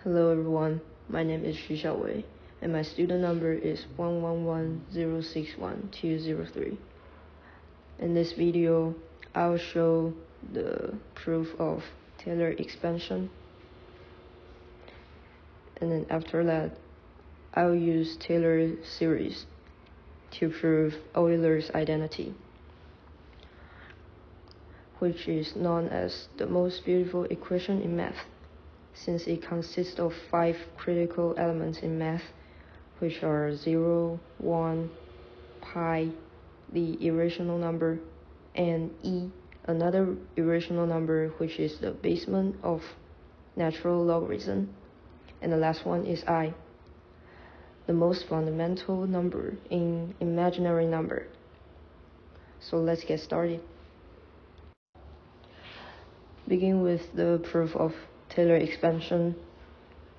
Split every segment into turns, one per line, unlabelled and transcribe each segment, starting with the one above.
Hello everyone, my name is Xu Xiaowei, and my student number is 111061203. In this video, I'll show the proof of Taylor expansion, and then after that, I'll use Taylor series to prove Euler's identity, which is known as the most beautiful equation in math, since it consists of 5 critical elements in math, which are 0, 1, pi, the irrational number, and e, another irrational number which is the basement of natural logarithm, and the last one is I, the most fundamental number in imaginary number. So let's get started. Begin with the proof of Taylor expansion.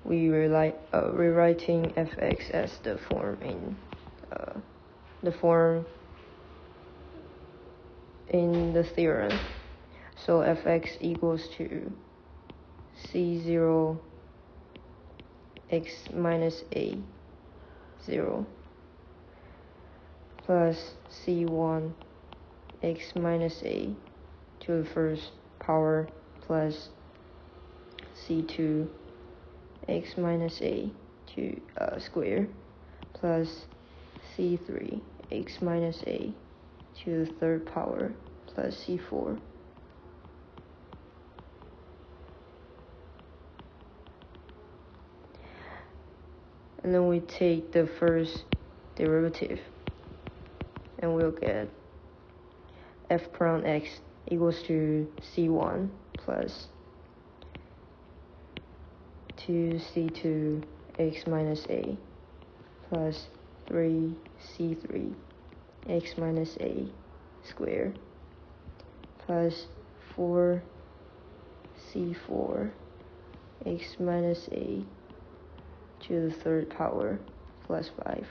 We rewriting fx as the form in the theorem. So fx equals to c0 x minus a 0 plus c1 x minus a to the first power plus c2 x minus a to square plus c3 x minus a to the third power plus c4. And then we take the first derivative and we'll get f prime x equals to c1 plus 2c2 x minus a plus 3c3 x minus a squared plus 4c4 x minus a to the third power plus 5.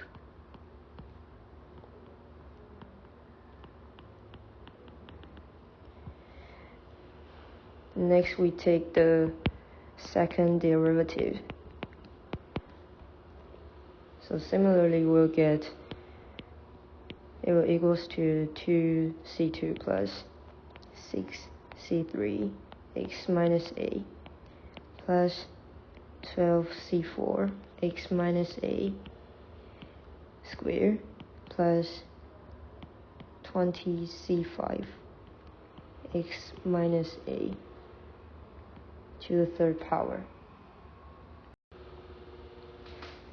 Next we take the second derivative. So similarly we'll get it will equals to 2c2 plus 6c3 x minus a plus 12c4 x minus a squared plus 20c5 x minus a to the third power,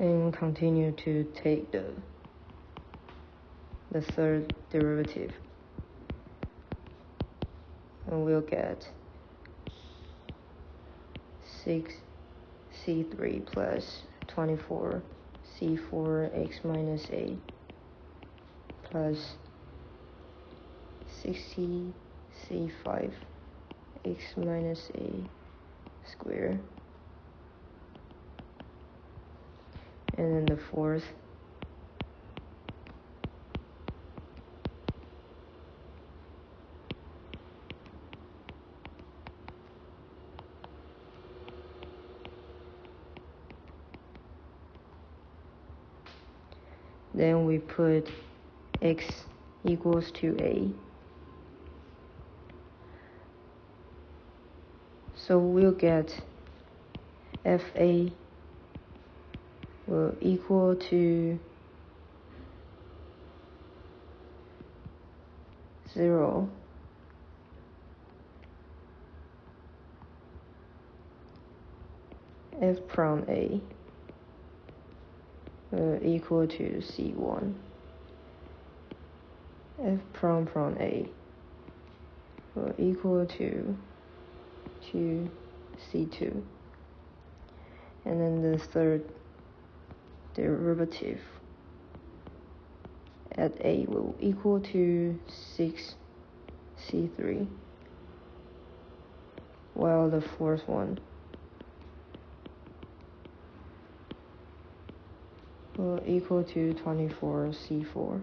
and continue to take the third derivative, and we'll get 6c3 plus 24c4 x minus a plus 60c5 x minus a square, and then the fourth then we put x equals to a. So we'll get fa will equal to 0 f prime a will equal to c1 f prime a will equal to 2c2, and then the third derivative at a will equal to 6c3, while the fourth one will equal to 24c4.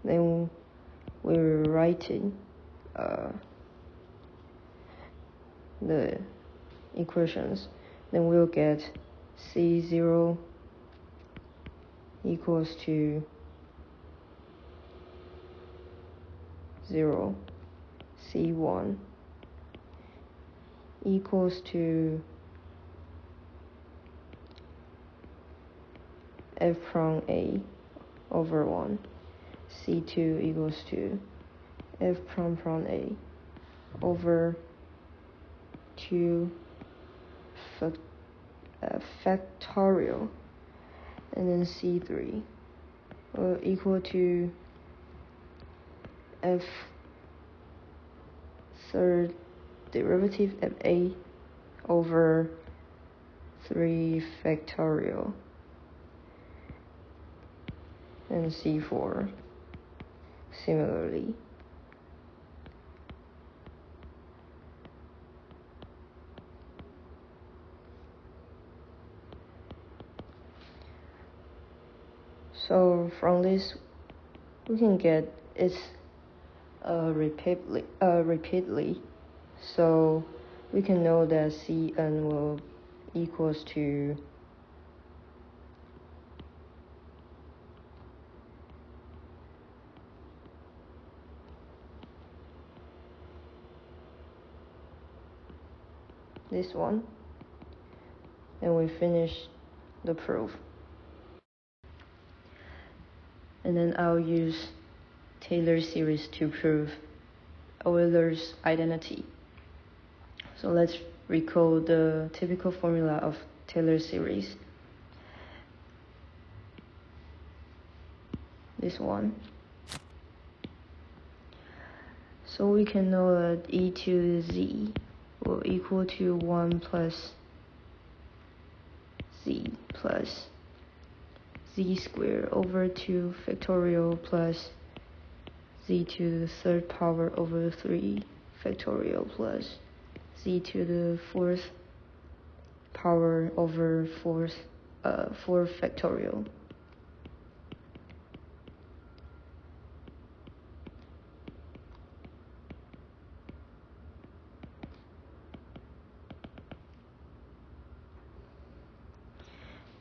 Then we're writing the equations, then we'll get C0 equals to 0, C1 equals to f prime A over 1, C2 equals to f prime A over 2 factorial, and then C3 will equal to f third derivative of A over 3 factorial, and C4 similarly. So from this, we can get it's repeatedly. So we can know that Cn will equals to this one, and we finish the proof. And then I'll use Taylor series to prove Euler's identity. So let's recall the typical formula of Taylor series. This one. So we can know that e to the z will equal to 1 plus z plus z squared over 2 factorial plus z to the third power over 3 factorial plus z to the fourth power over 4 factorial.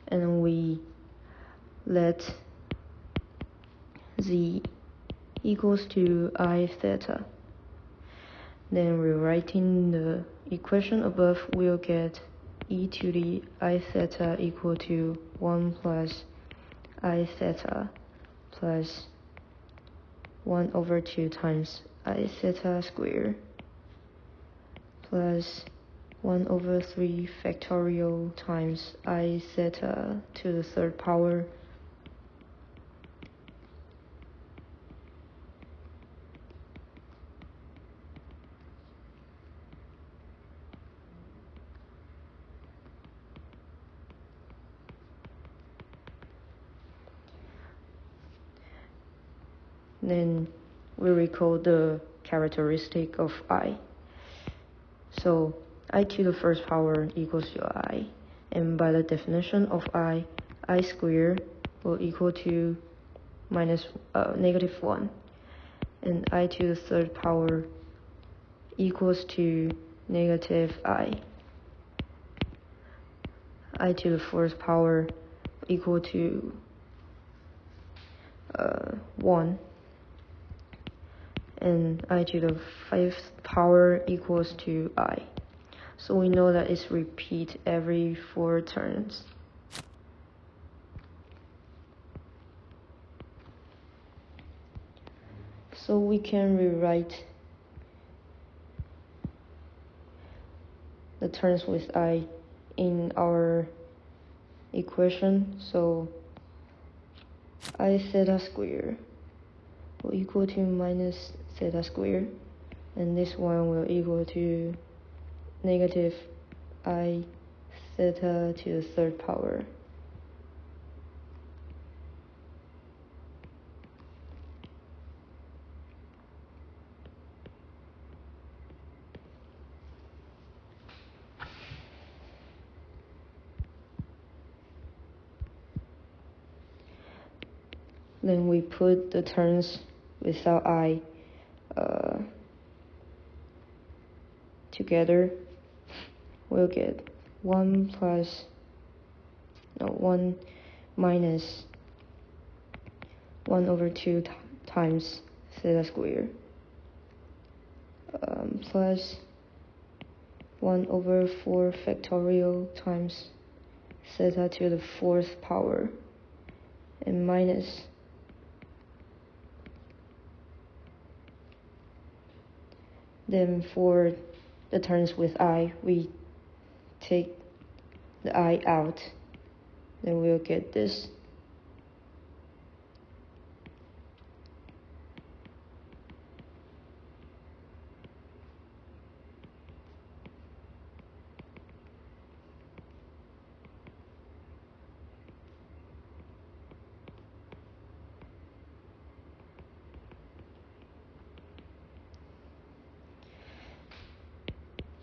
And we let z equals to I theta. Then rewriting the equation above, we'll get e to the I theta equal to 1 plus I theta plus 1 over 2 times I theta squared plus 1 over 3 factorial times I theta to the third power then we recall the characteristic of I. So I to the first power equals to I, and by the definition of I squared will equal to negative 1, and I to the third power equals to negative I to the fourth power equal to 1, and I to the fifth power equals to I. So we know that it's repeat every 4 turns. So we can rewrite the terms with I in our equation. So I theta squared will equal to minus theta squared, and this one will equal to negative I theta to the third power. Then we put the terms without I together, we'll get 1 minus 1 over 2 times theta squared plus 1 over 4 factorial times theta to the 4th power and minus then for the terms with I, we take the I out, then we'll get this.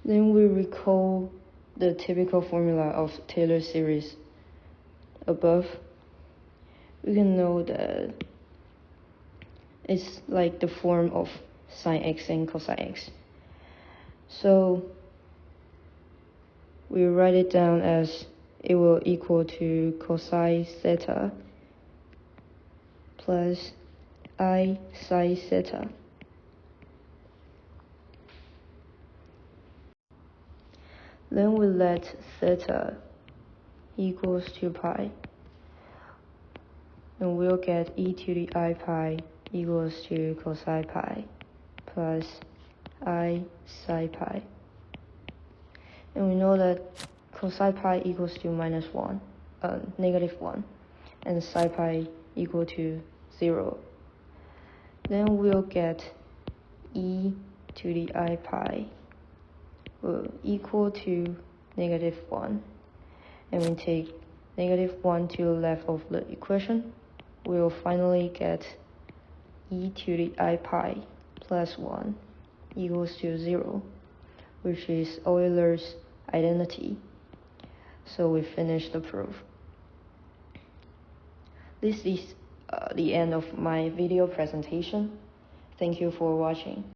Then we recall the typical formula of Taylor series above. We can know that it's like the form of sine x and cosine x. So we write it down as it will equal to cosine theta plus I sine theta. Then we let theta equals to pi, and we'll get e to the I pi equals to cosine pi plus I sine pi. And we know that cosine pi equals to negative 1, and sine pi equal to 0. Then we'll get e to the I pi will equal to negative 1. And we take negative 1 to the left of the equation. We'll finally get e to the I pi plus 1 equals to 0, which is Euler's identity. So we finish the proof. This is the end of my video presentation. Thank you for watching.